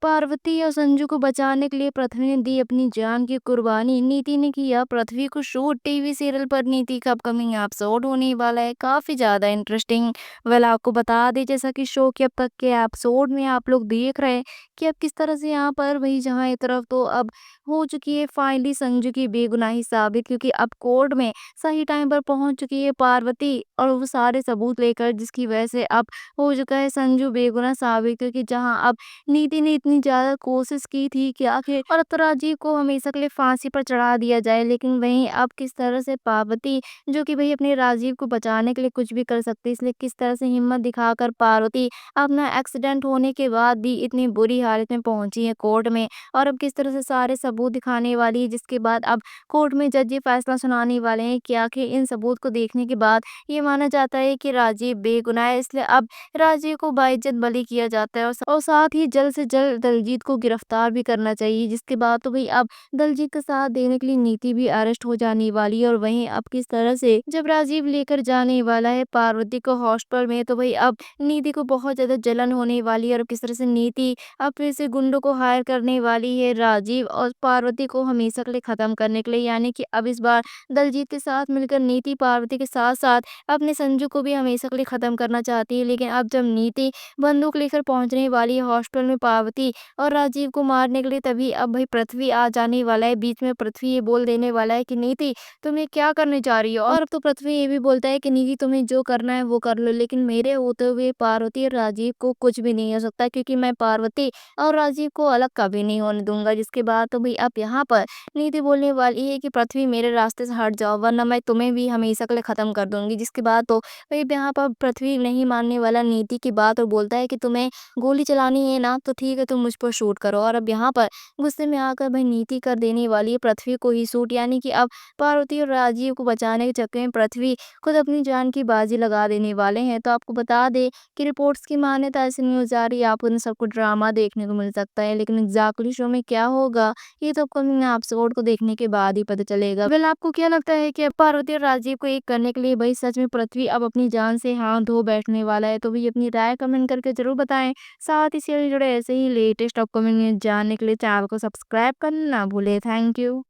पार्वती और संजू को बचाने के लिए पृथ्वी ने दी अपनी जान की कुर्बानी। नीति ने किया पृथ्वी को शूट। टीवी सीरियल पर नीति का अपकमिंग एपिसोड होने वाला है, काफी ज्यादा इंटरेस्टिंग। वेल आपको बता दें, जैसा कि शो के अब तक के एपिसोड में आप लोग देख रहे हैं कि अब किस तरह से यहाँ पर वही जहाँ एक तरफ तो अब हो चुकी है फाइनली संजू की बेगुनाही साबित, क्योंकि अब कोर्ट में सही टाइम पर पहुंच चुकी है पार्वती और वो सारे सबूत लेकर, जिसकी वजह से अब हो चुका है संजू बेगुनाह साबित। क्योंकि जहां अब नीति ने इतनी ज़्यादा कोशिश की थी कि आखिर और राजीव को हमेशा के लिए फांसी पर चढ़ा दिया जाए, लेकिन वहीं अब किस तरह से पार्वती, जो कि भई अपने राजीव को बचाने के लिए कुछ भी कर सकती है, इसलिए किस तरह से हिम्मत दिखाकर पार्वती अपना एक्सीडेंट होने के बाद भी इतनी बुरी हालत में पहुंची है कोर्ट में, और अब किस तरह से सारे सबूत दिखाने वाली है, जिसके बाद अब कोर्ट में जज ये फैसला सुनाने वाले हैं कि आखिर इन सबूत को देखने के बाद ये माना जाता है कि राजीव बेगुनाह है, इसलिए अब राजीव को बाइज्जत बरी किया जाता है, और साथ ही जल्द से जल्द दलजीत को गिरफ्तार भी करना चाहिए, जिसके बाद तो भाई अब दलजीत का साथ देने के लिए नीति भी अरेस्ट हो जाने वाली है। और वहीं अब किस तरह से जब राजीव लेकर जाने वाला है पार्वती को हॉस्पिटल में, तो भाई अब नीति को बहुत ज्यादा जलन होने वाली है, और किस तरह से नीति अब फिर से गुंडों को हायर करने वाली है राजीव और पार्वती को हमेशा के लिए खत्म करने के लिए, यानी कि अब इस बार दलजीत के साथ मिलकर नीति पार्वती के साथ साथ अपने संजू को भी हमेशा के लिए खत्म करना चाहती है। लेकिन अब जब नीति बंदूक लेकर पहुंचने वाली है हॉस्पिटल में पार्वती और राजीव को मारने के लिए, तभी अब भाई पृथ्वी आ जाने वाला है बीच में। पृथ्वी ये बोल देने वाला है कि नीति तुम ये क्या करने जा रही हो, और अब तो पृथ्वी ये भी बोलता है कि नीति तुम्हें जो करना है वो कर लो, लेकिन मेरे होते हुए पार्वती और राजीव को कुछ भी नहीं हो सकता, क्योंकि मैं पार्वती और राजीव को अलग कभी नहीं होने दूंगा। जिसके बाद तो भाई अब यहाँ पर नीति बोलने वाली है कि पृथ्वी मेरे रास्ते से हट जाओ, वरना मैं तुम्हें भी हमेशा के लिए खत्म कर दूंगी। जिसके बाद तो भाई यहाँ पर पृथ्वी नहीं मानने वाला नीति की बात और बोलता है कि तुम्हें गोली चलानी है ना, तो ठीक है तुम मुझ पर शूट करो। और अब यहाँ पर गुस्से में आकर भाई नीति कर देने वाली है पृथ्वी को ही शूट, यानी कि अब पार्वती और राजीव को बचाने के चक्कर में पृथ्वी खुद अपनी जान की बाजी लगा देने वाले हैं। तो आपको बता दे कि रिपोर्ट्स की मान्यता ऐसी न्यूज आ रही है, आपको इन सबको ड्रामा देखने को मिल सकता है, लेकिन एग्जैक्टली शो में क्या होगा ये तो अपकमिंग एपिसोड को देखने के बाद ही पता चलेगा। वेल आपको क्या लगता है कि अब पार्वती और राजीव को एक करने के लिए भाई सच में पृथ्वी अब अपनी जान से हाथ धो बैठने वाला है? तो भी अपनी राय कमेंट करके जरूर बताएं। साथ ही से जुड़े ऐसे ही लेटेस्ट अपकमिंग न्यूज़ जानने के लिए चैनल को सब्सक्राइब करना ना भूलें। Thank you.